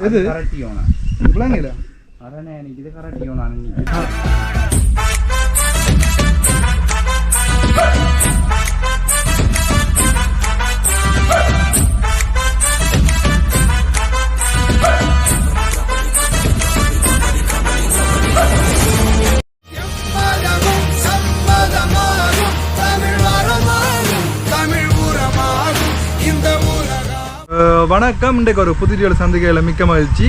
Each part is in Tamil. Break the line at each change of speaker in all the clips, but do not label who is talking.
இது விளங்கல வணக்கம். இன்றைக்கு ஒரு புதிய சந்திக்கையில் மிக்க மகிழ்ச்சி.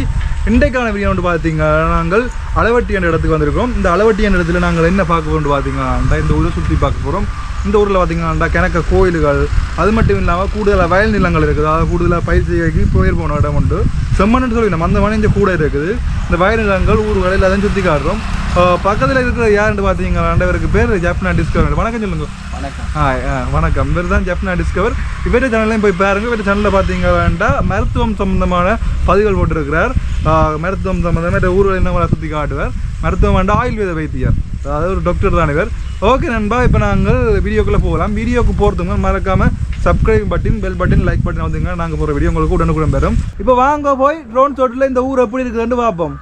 இன்றைக்கான வீடியோ வந்து பார்த்தீங்கன்னா நாங்கள் அளவட்டி என்ற இடத்துக்கு வந்திருக்கோம். இந்த அளவட்டி என்ற இடத்துல நாங்கள் என்ன பார்க்க கொண்டு பார்த்தீங்கன்னா இந்த ஊரை சுற்றி பார்க்க போகிறோம். இந்த ஊரில் பார்த்தீங்கன்னா கிணக்க கோயில்கள், அது மட்டும் இல்லாமல் கூடுதலாக வயல் நிலங்கள் இருக்குது. அதாவது கூடுதலாக பயிர் செய்யக்கு போயிர் போன இடம் உண்டு. செம்மன்னு சொல்லி நம்ம அந்த மணி இங்கே கூட இருக்குது. இந்த வயல் நிலங்கள் ஊர்கள் எல்லாத்தையும் சுற்றி காட்டுறோம். பக்கத்தில் இருக்கிற யாருன்னு பார்த்தீங்கன்னா இவருக்கு பேர் ஜப்னா டிஸ்கவர். வணக்கம் சொல்லுங்க. வணக்கம். இவர் தான் ஜப்னா டிஸ்கவர். இவரே சேனல்லையும் போய் பாருங்க. இவர சேனலில் பார்த்தீங்கன்னா மருத்துவம் சம்பந்தமான பதிவுகள் போட்டிருக்கிறார். மருத்துவம் சம்பந்தமாக ஊரில் என்ன சுற்றி காட்டுவார். மருத்துவம் வேண்டாம் ஆயுர்வேத வைத்தியர், அதாவது ஒரு டாக்டர் தான் இவர். ஓகே நண்பா, இப்போ நாங்கள் வீடியோக்குள்ளே போகலாம். வீடியோக்கு போகிறதுங்க மறக்காமல் subscribe button, bell button, like button வந்துங்க. நாங்கள் போகிற வீடியோ உங்களுக்கு உடனுக்குடன் பெறும். இப்போ வாங்க போய் ட்ரோன் ஷாட்டில் இந்த ஊர் எப்படி இருக்குதுன்னு பார்ப்போம்.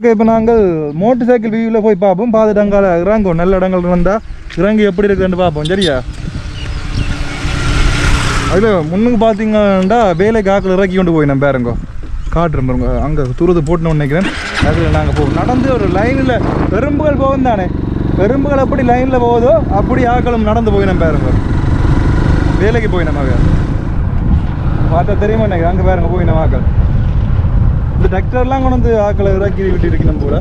ஓகே, இப்போ நாங்கள் மோட்டர் சைக்கிள் வியூவில் போய் பார்ப்போம். பார்த்துட்டு அங்கே இறங்கும், நல்ல இடங்கள் இருந்தால் இறங்கி எப்படி இருக்குன்னு பார்ப்போம். சரியா? அதில் முன்னுக்கு பார்த்தீங்கன்னா வேலைக்கு ஆக்கள் இறக்கி கொண்டு போய் நம்ம பேருங்கோ காட்டுறோம் பாருங்க. அங்கே துருது போட்டுன்னு நினைக்கிறேன். அதில் நாங்கள் போவோம் நடந்து ஒரு லைனில். பெரும்புகள் போகும் தானே, பெரும்புகள் எப்படி லைனில் போகுதோ அப்படி ஆக்களும் நடந்து போய் நம்ம பேருங்க வேலைக்கு போய் நம்ம பார்த்தா தெரியுமா நினைக்கிறேன். அங்கே பேருங்க போய் நம்ம ஆக்கள் இந்த டிராக்டர்லாம் கொண்டு வந்து ஆக்களை இறக்கி விட்டு இருக்கணும் போல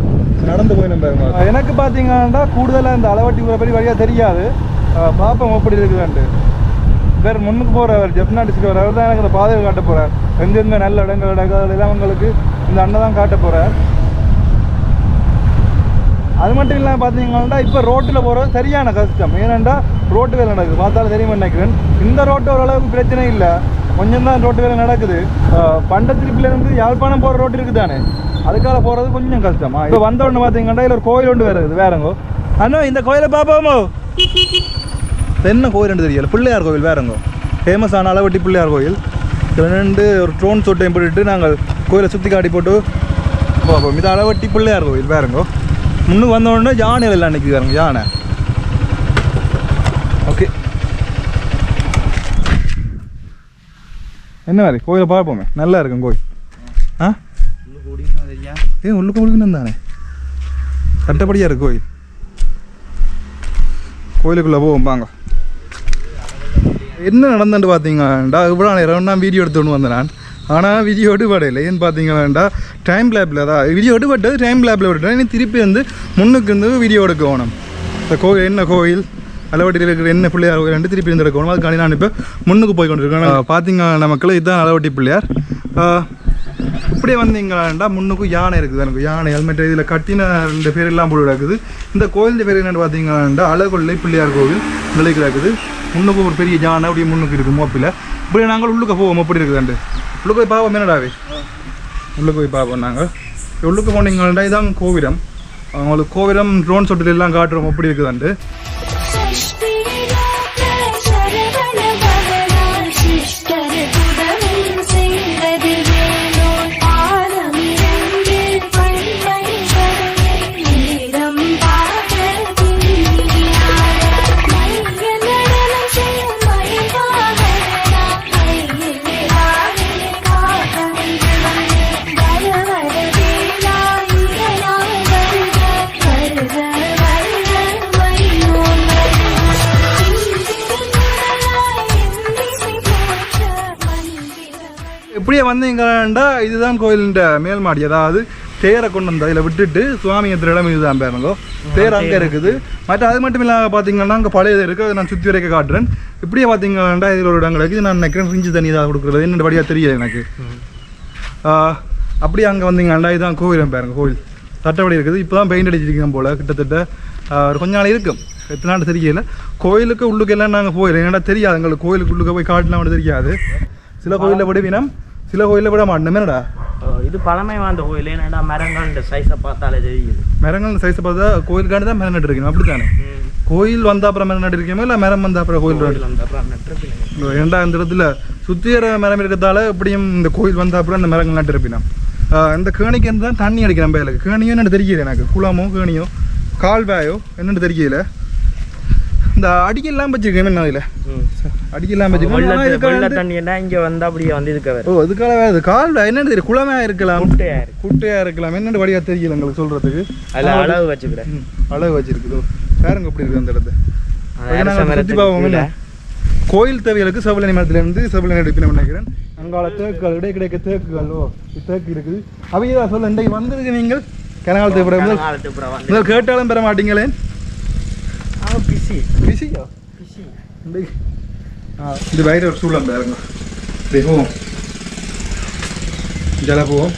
நடந்து போய் நம்ம. எனக்கு பார்த்தீங்கன்னா கூடுதலாக இந்த அளவட்டி ஊரை பற்றி வழியாக தெரியாது. பார்ப்போம் எப்படி இருக்குதான்ட்டு. வேறு முன்னுக்கு போகிறவர் ஜப்னா டிஸ்கவர், அவர் தான் எனக்கு இந்த பாதையை காட்ட போகிறார். எங்கெங்கே நல்ல இடங்கள் இடங்கள்லாம் உங்களுக்கு இந்த அண்ணன் தான் காட்ட போகிறார். அது மட்டும் இல்லாமல் பார்த்தீங்கன்னா இப்போ ரோட்டில் போகிறது சரியான கஷ்டம். ஏனென்றா ரோட்டு வேலை நடக்குது. பார்த்தாலும் தெரியுமா நினைக்கிறேன். இந்த ரோட்டு ஓரளவுக்கு பிரச்சனை இல்லை, கொஞ்சம் தான் ரோட்டு வேலை நடக்குது. பண்டத்திருப்பிலேருந்து யாழ்ப்பாணம் போகிற ரோட்டு இருக்குது தானே, அதுக்காக போகிறது கொஞ்சம் கஷ்டமா. இப்போ வந்த உடனே பார்த்தீங்கன்னா இதில் ஒரு கோயில் ஒன்று வேறு இருக்குது. வேறங்கோ அண்ணா, இந்த கோயிலை பார்ப்போமோ? என்ன கோயில் தெரியல. பிள்ளையார் கோயில் வேறங்கோ, ஃபேமஸான அளவட்டி பிள்ளையார் கோயில். ரெண்டு ஒரு ட்ரோன் ஷாட்டையும் போட்டுட்டு நாங்கள் கோயிலை சுற்றி காட்டி போட்டு பார்ப்போம். இது அளவட்டி பிள்ளையார் கோயில் வேறங்கோ. முன்னுக்கு வந்த உடனே யானை எல்லாம் நிற்குது வேறங்க, யானை. ஓகே, என்ன மாதிரி கோயிலை பார்ப்போமே. நல்லா இருக்கும் கோயில். உள்ளுக்கு குடிக்கணும் தானே, கட்டப்படியாக இருக்கு கோயில். கோயிலுக்குள்ளே போவோம் வாங்க. என்ன நடந்துட்டு பார்த்தீங்கடா, இவ்வளோ நேரம் நான் வீடியோ எடுத்துன்னு வந்தேன் நான். ஆனால் வீடியோ எடுபடையில்லை. ஏன்னு பார்த்தீங்கன்னா டைம் லேப்பில் தான் வீடியோ எடுபட்டது. டைம் லேப்பில் விட்டுட்டேன். இனி திருப்பி வந்து முன்னுக்கு இருந்து வீடியோ எடுக்க வேணும். இந்த கோயில் என்ன கோயில், அளவட்டியில் இருக்கிற என்ன பிள்ளையார் கோயில் ரெண்டு திருப்பி இருந்து எடுக்கணும். அதுக்காண்டி நான் இப்போ முன்னுக்கு போய் கொண்டு இருக்கேன். பார்த்தீங்கன்னா நமக்குள்ள இதுதான் அளவட்டி பிள்ளையார். இப்படியே வந்தீங்களாண்டா முன்னுக்கு யானை இருக்குது. எனக்கு யானை ஹெல்மெட் இதில் கட்டின ரெண்டு பேர் எல்லாம் போட்டு கிடக்குது. இந்த கோயில் பேர் என்னென்னு பார்த்தீங்கன்னாண்டா அழகொள்ளை பிள்ளையார் கோவில் நிலைக்கு கிடக்குது. முன்னுக்கு ஒரு பெரிய யானை அப்படியே முன்னுக்கு இருக்குது மோப்பில். இப்படி நாங்கள் உள்ளுக்க போவோம். எப்படி இருக்குதுண்டு உள்ளுக்கு போய் பார்ப்போம். என்னடாவே உள்ளுக்கு போய் பார்ப்போம். நாங்கள் உள்ளுக்கு போனீங்களாண்டா இதான் கோவிலம். அவங்களுக்கு கோவிலம் ட்ரோன் ஷாட்டில் எல்லாம் காட்டுறோம் எப்படி இருக்குதாண்டு. இப்படியே வந்தீங்கண்டா இதுதான் கோயிலின் மேல் மாடி. அதாவது தேரை கொண்டு வந்த இதில் விட்டுட்டு சுவாமி எத்திர இடம் இதுதான் பேருங்கோ. தேர் அங்கே இருக்குது. மற்ற அது மட்டும் இல்லாமல் பார்த்தீங்கன்னா அங்கே பழைய இருக்குது. அதை நான் சுற்றி வரைக்க காட்டுறேன். இப்படியே பார்த்தீங்கன்னா இதில் ஒரு இடங்கள் இருக்குது. நான் நினைக்கிறேன் ரிஞ்சு தண்ணி தான் கொடுக்குறது என்னென்ன படியாக தெரியல எனக்கு. அப்படியே அங்கே வந்தீங்கன்னா இதுதான் கோவிலும் பேருங்க. கோவில் தட்டப்படி இருக்குது. இப்போ தான் பெயிண்ட் அடிச்சிருக்கேன் போல். கிட்டத்தட்ட ஒரு கொஞ்ச நாள் இருக்கும். எத்தனை நாள் தெரியல. கோயிலுக்கு உள்ளுக்கு எல்லாம் நாங்கள் போயிடலாம். ஏன்னா தெரியாது எங்களுக்கு கோயிலுக்கு உள்ளுக்கு போய் காட்டலாம் தெரியாது. சில கோயிலில் விடுவினம், சில கோயிலில் விட மாட்டோம். என்னடா
இது பழமை வாழ்ந்த கோயில். ஏன்னாடா மரங்கள் சைஸை பார்த்தாலே தெரியுது.
மரங்கள் சைஸை பார்த்தா கோயிலுக்காண்டி தான் மரம் நட்டுருக்கணும். அப்படி தானே கோயில் வந்த அப்புறம் மரம் நட்டுருக்கோமோ இல்லை மரம் வந்த அப்புறம் கோயில் நட்டு? ஏன்டா இந்த இடத்துல சுற்றியற மரம் இருக்கிறதால எப்படியும் இந்த கோயில் வந்த அப்புறம் இந்த மரங்கள் நட்டுருப்பினா. இந்த கேணிக்கு தான் தண்ணி அடிக்கிறேன் பயலுக்கு. கேணியோ என்னென்னு தெரியல எனக்கு. குளமோ கேணியோ கால்வாயோ என்னென்னு தெரியல. இந்த அடிக்கெல்லாம் வச்சிருக்கேன். என்ன அதில் அடிக்கெல்லாம் வச்சிருக்கேன்.
தண்ணி என்ன இங்கே வந்து அப்படியே வந்து இருக்க.
ஓ அதுக்காக வேறு கால்வாய் என்னென்னு தெரியும். குளமையாக இருக்கலாம், குட்டையாக இருக்கலாம். என்னென்னு வழியாக தெரியல எங்களுக்கு சொல்கிறதுக்கு.
அதில் அளவு வச்சுக்கிறேன்.
அளவு வச்சிருக்குதோ பாருங்க எப்படி இருக்குது அந்த இடத்த. சுற்றி பார்ப்போம். என்ன கோயில் தேவைகளுக்கு செவலனி மரத்துலேருந்து செவலனி எடுப்பினு நினைக்கிறேன். அங்கால தேக்குகள் இடை கிடைக்க தேக்குகள். ஓ தேக்கு இருக்குது. அவையே சொல்ல இன்றைக்கு வந்திருக்கு. நீங்கள் கனகாலத்து முதல் கேட்டாலும் பெற மாட்டீங்களே.
பிசி
பிசியா பிசி இது வயிறு ஒரு சூழம் பாருங்க. போவோம் ஜல போவோம்.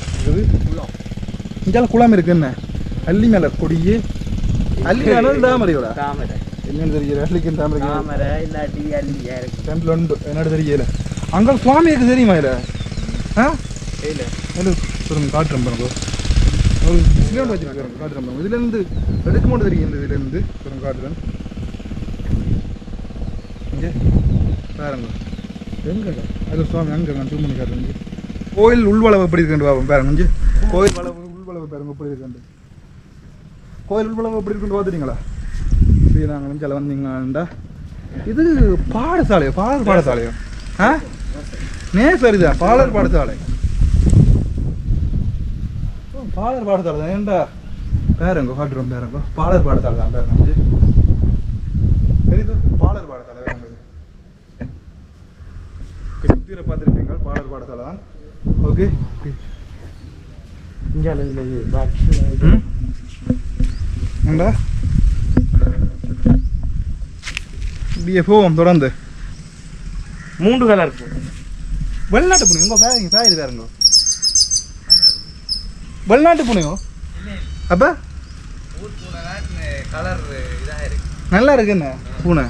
இஞ்சால குளம் இருக்கு. என்ன அல்லி மேல கொடியே அல்லி மேல தாமரையோட தாமரை என்னன்னு தெரியல. அல்லிக்கு தாமரை இல்லாட்டி அல்லியா இருக்கு. ரெண்டுல உண்டு என்னன்னு தெரியல. அங்கே சுவாமி இருக்கு தெரியுமா? இல்லை இல்லை இல்லை சொல்லுங்க காட்டுறேன் பாருங்க. ஒரு சிலிண்டர் வச்சுருக்காங்க காட்டுறேன் பாருங்க. இதுலேருந்து எடுக்க மட்டும் தெரியும். இந்த இதுலேருந்து பாருங்க காட்டுறேன். இங்கே பாருங்க எங்கே அது சுவாமி அங்கே நான் ஜூம் பண்ணி காட்டுறேன். கோயில் உள்வளவு எப்படி இருக்குன்னு பார்ப்போம். பாருங்க இங்கே கோயில் வளவு உள்வளவு பாருங்க எப்படி இருக்குண்டு. கோயில் உள்வளவு எப்படி இருக்குன்னு பார்த்துட்டீங்களா? இப்படி நாங்கள் நெஞ்சால வந்தீங்களாண்டா. இது பாடசாலையோ பாடல் பாடசாலையோ? சரிதான் பாலர் பாடசாலை. பாலர் பாடசாலை தான். ஏன்டா பேருங்க காட்டுறோம். பேருங்க பாலர் பாடசாலை தான். பேருங்க தெரியுது பாலர் பாடசாலை. சுத்தீரை பார்த்துருப்பீங்க. பாலர் பாடசாலை தான். ஓகே ஏண்டா இப்படியே போவோம் தொடர்ந்து.
3 கலர்
வெளிநாட்டு புனியும் உங்க பேருங்க பேரு பேருங்க வெளிநாட்டு புனியும். அப்ப நல்லா இருக்குன்னு பூனை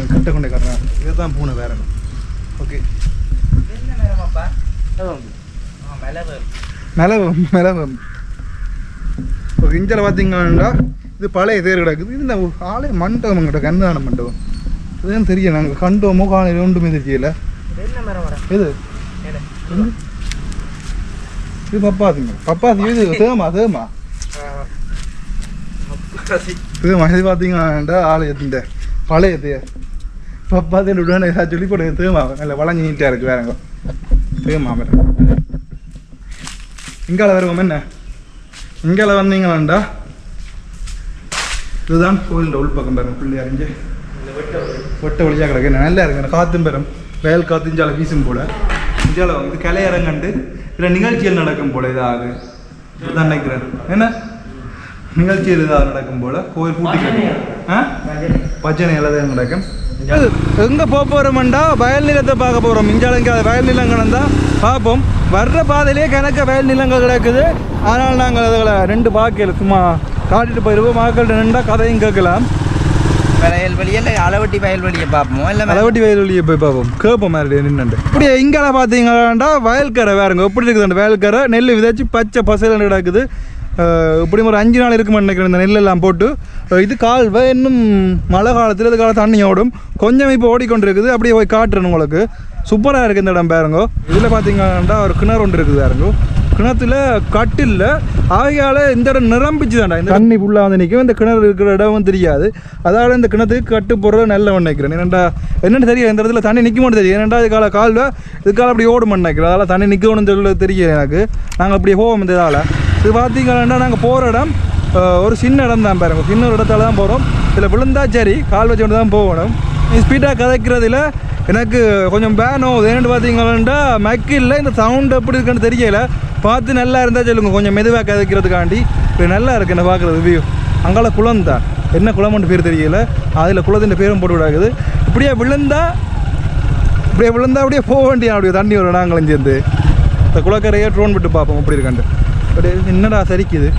கட்ட கொண்டே காட்டுறேன். இதுதான் பூனை வேறங்க. ஓகே மிளவம் மிளவம். ஓகே இஞ்சில் பார்த்தீங்கன்னா இது பழைய தேர் கிடக்குது. இது இந்த ஆலய மண்டபம் கிட்ட கண்ணான மண்டபம். இதுன்னு தெரியல. நாங்கள் கண்டோமோ காலையில் ஒன்றுமே தெரியல. இது இது பப்பாசிங்க. பப்பாசி இது தேமா தேமா தேமா. இது பார்த்தீங்கன்னா ஆலயத்தின் பழைய தேர். பப்பாசி உடனே சொல்லி போட தேமா நல்ல வளைஞ்சி நீட்டாக இருக்குது. வேறங்க தேமா மேடம். இங்கால வருவோம். என்ன இங்கால வந்தீங்களாண்டா இதுதான் கோயிலோட உள்பக்கம் பாருங்க. பிள்ளையார் இங்கே வெட்ட வழியாக கிடக்கு. நல்லா இருக்கு. காற்றும் பெறும் வயல் காற்று இஞ்சால வீசும் போல. இஞ்சால வந்து கலையரங்கண்டு இல்லை நிகழ்ச்சிகள் நடக்கும் போல இதாக இதுதான் நினைக்கிறேன். என்ன நிகழ்ச்சிகள் இதாக நடக்கும் போல கோயில் பூட்டி பச்சனை எல்லாம் நடக்கும். எங்கே போக போகிறோம்டா வயல் நிலத்தை பார்க்க போகிறோம். இஞ்சால இங்கே வயல் நிலம் கிடந்தா பார்ப்போம். வர்ற பாதையிலே கணக்க வயல் நிலங்கள் கிடக்குது. அதனால் நாங்கள் அதில் 2 பார்க்கல சும்மா காட்டிட்டு போயிடுவோம். மக்கள்கிட்ட நின்றா கதையும் கேட்கலாம்.
வயல்வெளியில் அளவட்டி வயல்வெளியை பார்ப்போம். இல்லை அளவட்டி
வயல்வெளியை போய் பார்ப்போம். கேட்போம் மாதிரி நின்று. இப்படி இங்கே பார்த்தீங்களாண்டா வயல்கரை வேறுங்க எப்படி இருக்குது. அந்த வயல்கரை நெல் விதைச்சி பச்சை பசையில் கிடக்குது. இப்படி ஒரு 5 நாள் இருக்குமா நினைக்கிறேன் இந்த நெல்லெல்லாம் போட்டு. இது கால்வை இன்னும் மழை காலத்தில் இது காலம் தண்ணி ஓடும். கொஞ்சம் இப்போ ஓடிக்கொண்டு இருக்குது. அப்படியே போய் காட்டுறேன் உங்களுக்கு. சூப்பராக இருக்குது இந்த இடம் பாருங்கோ. இதில் பார்த்தீங்கன்னா ஒரு கிணறு ஒன்று இருக்குது பாருங்கோ. கிணத்துல கட்டில்ல ஆகையால் இந்த இடம் நிரம்பிச்சு தான்டா. இந்த தண்ணி ஃபுல்லாக வந்து நிற்கும். இந்த கிணறு இருக்கிற இடமும் தெரியாது. அதால் இந்த கிணத்துக்கு கட்டு போடுறது நல்ல நினைக்கிறேன். ஏன்னாண்டா என்னென்னு தெரியும் இந்த இடத்துல தண்ணி நிற்க மாட்டேன் தெரியும். ஏன்னாண்டா இதுக்கால கால்வை இதுக்கால அப்படி ஓடும் நினைக்கிறேன். அதனால் தண்ணி நிற்கணும்னு சொல்ல தெரியும் எனக்கு. நாங்கள் அப்படி போவோம் இந்த இதால். இது பார்த்தீங்கன்னா நாங்கள் போகிற இடம் ஒரு சின்ன இடம் தான் பாருங்க. சின்ன ஒரு இடத்தால தான் போகிறோம். இதில் விழுந்தா சரி கால் வச்சு கொண்டு தான் போகணும். ஸ்பீடாக கதைக்கிறதுல எனக்கு கொஞ்சம் பேனும். ஏன்னு பார்த்தீங்கன்னா மைக்கு இல்லை. இந்த சவுண்டு எப்படி இருக்குன்னு தெரியல. பார்த்து நல்லா இருந்தால் சொல்லுங்க. கொஞ்சம் மெதுவாக கதைக்கிறதுக்காண்டி இப்போ நல்லா இருக்குது என்ன பார்க்குறது வியூ. அங்கால குளம் தான். என்ன குளம்னு பேர் தெரியல. அதில் குளத்தின் பேரும் போட்டு விடாக்குது. இப்படியே விழுந்தா அப்படியே போக வேண்டிய அப்படியே தண்ணி வரும். நாங்களும் சேர்ந்து இந்த குளக்கரையை ட்ரோன் விட்டு பார்ப்போம் அப்படி இருக்காண்டு. அப்படியே என்னடா சரிக்குது.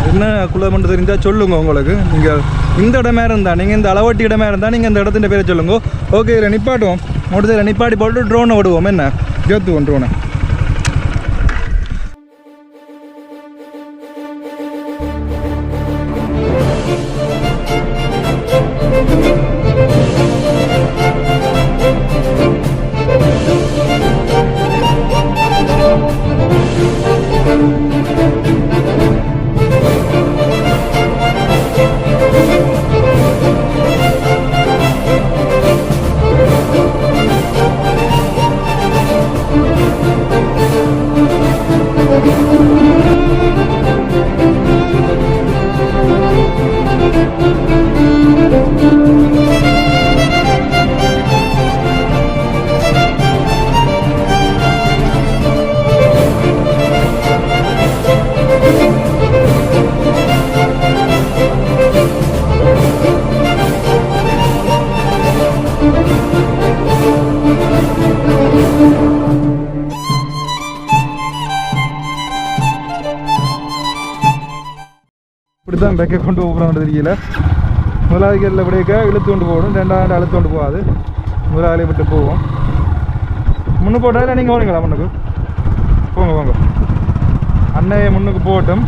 என்ன குளம்னு தெரிஞ்சால் சொல்லுங்க உங்களுக்கு. நீங்கள் இந்த இடமே இருந்தால் நீங்கள் இந்த அளவட்டி இடமே இருந்தால் நீங்கள் இந்த இடத்தின் பேரை சொல்லுங்க. ஓகே, இதில் நிப்பாட்டுவோம். மோட்டர் நிப்பாட்டி போட்டு ட்ரோனை விடுவோம். என்ன ஏற்றுவோம் ட்ரோனை. இப்படி தான் பேக்கை கொண்டு போகிறோம் தெரியல. முதலாளிகளில் விடைக்க இழுத்து கொண்டு போகணும், ரெண்டாவது அழுத்து கொண்டு போகாது. முதலாளியை விட்டு போவோம். முன்னு போட்டால் இல்லை நீங்கள் வரீங்களா முன்னுக்கு? போங்க போங்க, அன்னையை முன்னுக்கு போகட்டும்.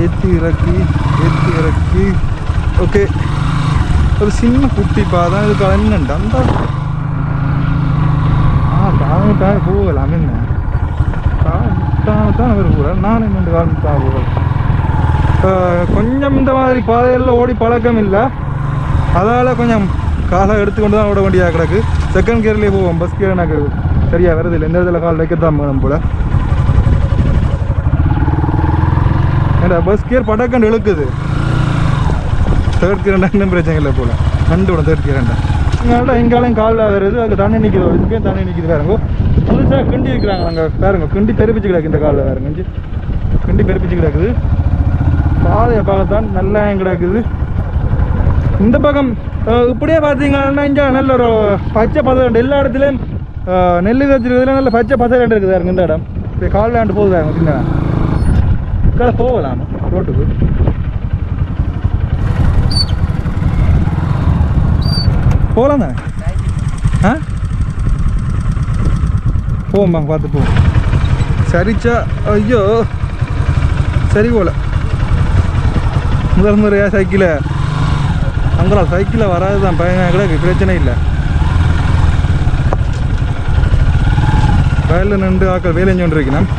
ஏற்றி இறக்கி ஏற்றி இறக்கி. ஓகே, ஒரு சின்ன குட்டி பாதான் இது கலந்துண்டு அந்த தாங்க போகலாம். என்ன தான் அவர் கூட நான் இன்னொன்று காரணம் தான் போகிறேன். கொஞ்சம் இந்த மாதிரி பாதையில் ஓடி பழக்கம் இல்லை, அதால் கொஞ்சம் காலை எடுத்துக்கொண்டு தான் ஓட வேண்டியதாக கிடக்கு. செகண்ட் கியர்லேயே போவோம். பஸ் கியர் எனக்கு சரியாக வருது இல்லை, எந்த இடத்துல கால் வைக்கத்தான் போகணும் போல். ஏடா பஸ் கியர் படக்கண்டு இழுக்குது. தேர்ட் கியர் இன்னும் பிரச்சனை இல்லை போல். கண்டு விடும் தேர்ட் கியர் இங்கால எங்காலையும் காலில் வருது. அது தண்ணி நிற்கிது, இங்கேயும் தண்ணி நிற்கிது. வேறுங்கோ புதுசாக கிண்டி இருக்கிறாங்க. நாங்கள் வேறுங்க கிண்டி பெருப்பிச்சு கிடக்கு. இந்த காலில் வேறுங்க கிண்டி பெருப்பிச்சு கிடக்குது. பாதையை பார்க்கத்தான் நல்லா கிடக்குது. இந்த பக்கம் இப்படியே பார்த்தீங்கன்னா இங்கே நல்ல ஒரு பச்சை பதம். எல்லா இடத்துலையும் நெல் வச்சுருக்கிறதுல நல்ல பச்சை பதம் இருக்குது வேறுங்க. இந்த இடம் இப்போ காலில் ஆண்டு போகுது வேறுங்க. சின்ன கடை போகலாம் ரோட்டுக்கு. போகலாம் தானே? ஆ போவோம்மா, பார்த்து போவோம். சரிச்சா ஐயோ சரி போல. முதல் முறையாக சைக்கிளை அங்கெல்லாம் சைக்கிளில் வராது தான் பையன் கிடக்கு, பிரச்சனை இல்லை. வயலில் நின்று ஆக்கள் வேலை செஞ்சு இருக்கணும்.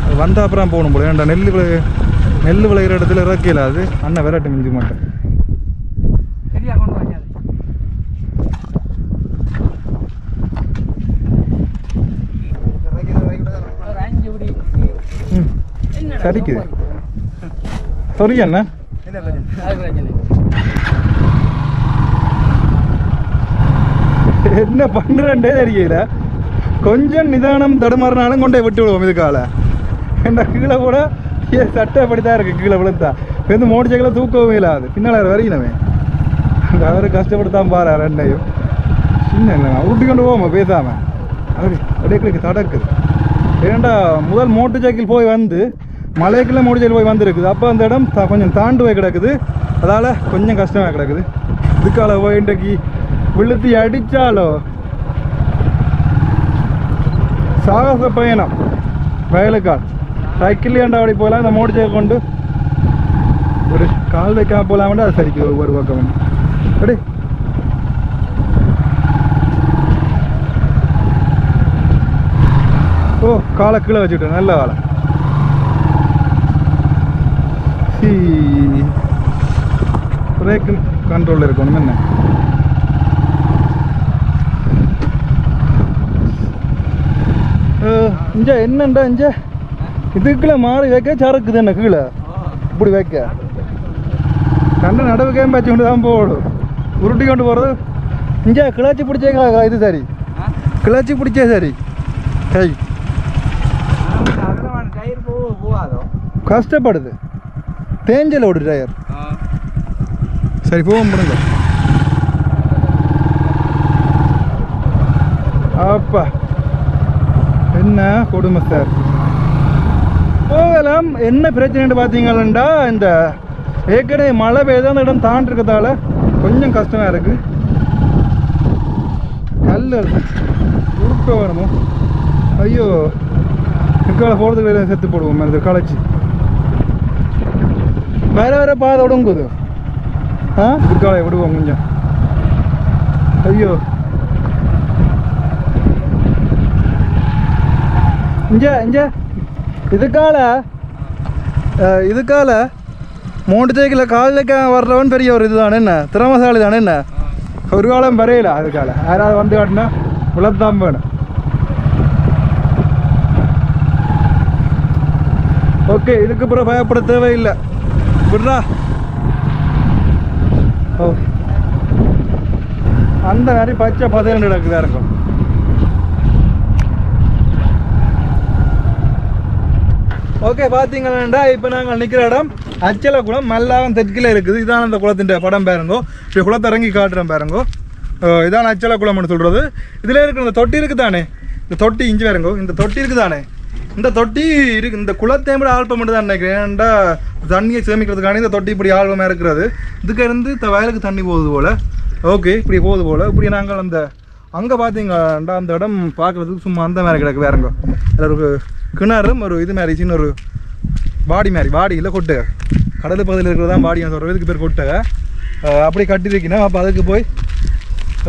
அது வந்தால் அப்புறம் போகணும் போல. ஏன்டா நெல் விளையிற இடத்துல இறக்கல. அது அண்ணன் விரட்டு மிஞ்சிக்க மாட்டேன். சரிக்குது சொரி அண்ணா. என்ன பண்ணுறேன்டே தெரியல. கொஞ்சம் நிதானம் தடுமாறினாலும் கொண்டே விட்டு விடுவோம். இதுக்கால என்ன கீழே கூட சட்டை அப்படித்தான் இருக்குது. கீழே விழுந்தா வந்து மோட்டர் சைக்கிளை தூக்கவும் இல்லாது. பின்னால் வரையினவே அவரு கஷ்டப்படுத்தாம பாரு. ரெண்டையும் சின்ன இல்லைங்க ஊட்டி கொண்டு போவோம் பேசாமல். அப்படியே தடக்குது. ஏன்டா முதல் மோட்டர் சைக்கிள் போய் வந்து மலைக்குள்ள மோட்டர் சைக்கிள் போய் வந்துருக்குது. அப்போ அந்த இடம் கொஞ்சம் தாண்டு போய் கிடக்குது. அதால் கொஞ்சம் கஷ்டமாக கிடக்குது. இதுக்கால போய் இன்றைக்கு விழுத்தி அடித்தாலோ சாகச பயணம். வயலுக்கால் சைக்கிள் ஏண்டா அப்படி போகலாம். இந்த மோட்டர் சைக்கிள் கொண்டு ஒரு கால் வைக்காம போகலாம்டா. அது சரிக்கு ஒரு பக்கம் அப்படி ஓ காலை கீழே வச்சுக்கிட்டேன். நல்ல காலை. பிரேக்கு கண்ட்ரோலில் இருக்கணும். என்ன இஞ்ச என்னண்டா இஞ்ச இதுக்குள்ள மாறி வைக்க சறுக்குது. என்ன கீழே இப்படி வைக்க கண்ட நடவுக்கையும் பச்சு கொண்டு தான் போடும். உருட்டி கொண்டு போகிறது. இஞ்ச கிளச்சி பிடிச்சே இது சரி. கிளச்சி பிடிச்சே சரி. கை கஷ்டப்படுது. தேஞ்சல ஓடு டயர். சரி போவோம் முடிங்க. அப்பா என்ன கொடுமை சார். போகலாம். என்ன பிரச்சனைன்னு பார்த்தீங்கன்னா இந்த ஏற்கனவே மழை பெய்த அந்த இடம் தாண்டி இருக்கிறதால கொஞ்சம் கஷ்டமாக இருக்குது. கல் உருக்க வேணுமோ? ஐயோ, இக்கால போகிறதுக்கு செத்து போடுவோம். இந்த களைச்சி வேற வேற பாதை விடுங்குது. இக்காலை விடுவோம் கொஞ்சம். ஐயோ, இங்கே இதுக்கால மோட்டர் சைக்கிளில் காலில் வர்றவன் பெரிய ஒரு இதுதானே, என்ன திறமசாலி தானே, என்ன ஒரு காலம் வரையில அதுக்கால யாராவது வந்து காட்டினா உழத்தான் வேணும். ஓகே, இதுக்கு அப்புறம் பயப்பட தேவையில்லை. விட்றா. ஓ, அந்த மாதிரி பச்சை 12 நடக்குதா இருக்கும். ஓகே, பார்த்தீங்கன்னா இப்போ நாங்கள் நிற்கிற இடம் அச்சல குளம் மல்லாவன் தெற்கில் இருக்குது. இதான் அந்த குளத்தின் படம் பாருங்கோ. இப்போ குளத்தை இறங்கி காட்டுறேன் பாருங்கோ. இதான் அச்சல குளம்னு சொல்கிறது. இதில் இருக்கிற இந்த தொட்டி இருக்குது தானே, இந்த தொட்டி இஞ்சி பாருங்கோ. இந்த தொட்டி இருக்குது தானே, இந்த தொட்டி இருக்கு. இந்த குளத்தை கூட ஆல்பம் மட்டும் தான் நினைக்கிறேன். ஏன்டா தண்ணியை சேமிக்கிறதுக்கான இந்த தொட்டி இப்படி ஆல்பமாக இருக்கிறது. இதுக்கு இருந்து இந்த வயலுக்கு தண்ணி போகுது போல். ஓகே, இப்படி போகுது போல். இப்படி நாங்கள் அந்த அங்கே பார்த்தீங்கடா அந்த இடம் பார்க்குறதுக்கு சும்மா அந்த மாதிரி கிடக்கு வேறுங்க. அதில் ஒரு கிணறும் ஒரு இது மாதிரி சின்ன ஒரு பாடி மாதிரி, பாடியில் கொட்டை கடல் பகுதியில் இருக்கிறதான் பாடி சொல்கிற இதுக்கு பேர் கொட்டை. அப்படி கட்டிருக்கீங்கன்னா அப்போ அதுக்கு போய்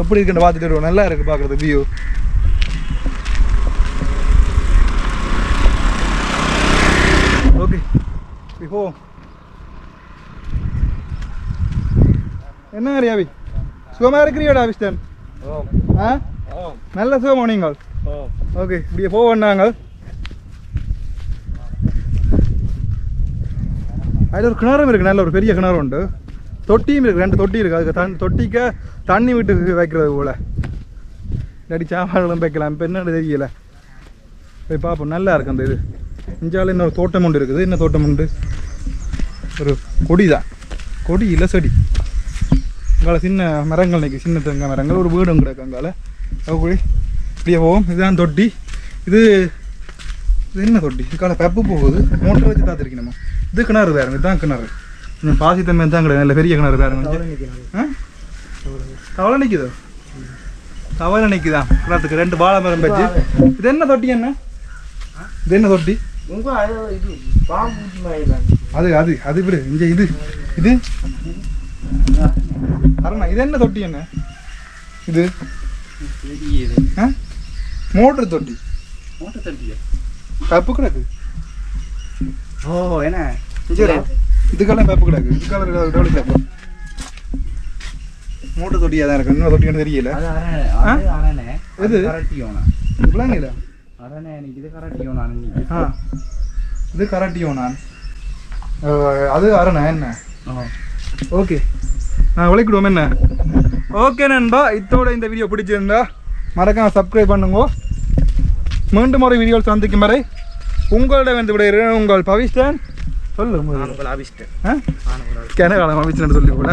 எப்படி இருக்குன்னு பார்த்துட்டு வருவோம். நல்லா இருக்குது பார்க்குறது வியூ. ஓகே, இப்போ என்ன அறியாவி சுகமாக இருக்கிறீடா விஸ்டன்? நல்ல சுகமா நீங்கள்? ஓகே, இப்படியே போவோம் நாங்கள். அதில் ஒரு கிணறும் இருக்குது, நல்ல ஒரு பெரிய கிணறு உண்டு. தொட்டியும் இருக்குது, 2 தொட்டி இருக்குது. அதுக்கு தொட்டிக்கு தண்ணி விட்டு வைக்கிறது போல். இல்லாட்டி சாப்பாடுகளும் வைக்கலாம். இப்போ என்னன்னு தெரியல, போய் பார்ப்போம். நல்லா இருக்குது அந்த இது. இஞ்சாலும் இன்னொரு தோட்டம் உண்டு இருக்குது. என்ன தோட்டம் உண்டு? ஒரு கொடி தான், கொடி இல்லை செடி. அங்கால சின்ன மரங்கள் நிற்கும், சின்ன தேங்காய் மரங்கள். ஒரு வீடும் கிடக்கு அங்கால. அப்படி இப்படியே போவோம். இதுதான் தொட்டி. இது என்ன தொட்டி? இதுக்கால பெப்பு போகுது. மோட்டர் வச்சு தாத்திருக்கணுமா? இது கிணறு வேறுங்க. இதுதான் கிணறு. கொஞ்சம் பாசித்தன்மை தான் கிடையாது. நல்ல பெரிய கிணறு வேறுங்க. தவளை நிற்குதோ? தவளை நிற்குதான் கிணத்துக்கு 2 வாழை மரம் வச்சு. இது என்ன தொட்டி? என்ன இது? என்ன தொட்டி? அது அது அது விடு. இங்கே இது இது அரணா. இது என்ன தொட்டி? என்ன இது? மோட்டர் தொட்டி. மோட்டர் தொட்டியா? பப்பு கிடக்கு. ஓ, என்ன இதுக்கெல்லாம் பப்பு கிடக்கு. இதுக்கால மோட்டர் தொட்டியாக தான் இருக்கு. இன்னும் தொட்டின்னு தெரியல. இது பிள்ளைங்கள இது கரட்டியோனான். அது அரணா என்ன? ஓகே, நான் உழைக்கிடுவோம் என்ன. ஓகே நண்பா, இதோட இந்த வீடியோ பிடிச்சிருந்தா மறக்காம சப்ஸ்கிரைப் பண்ணுங்க. மீண்டும் ஒரு வீடியோ சந்திக்கும் வரை உங்களோட வந்து விட உங்கள் பவிஷ்டன். சொல்லு, கிணறு அவிஷ்டன் சொல்லி கூட.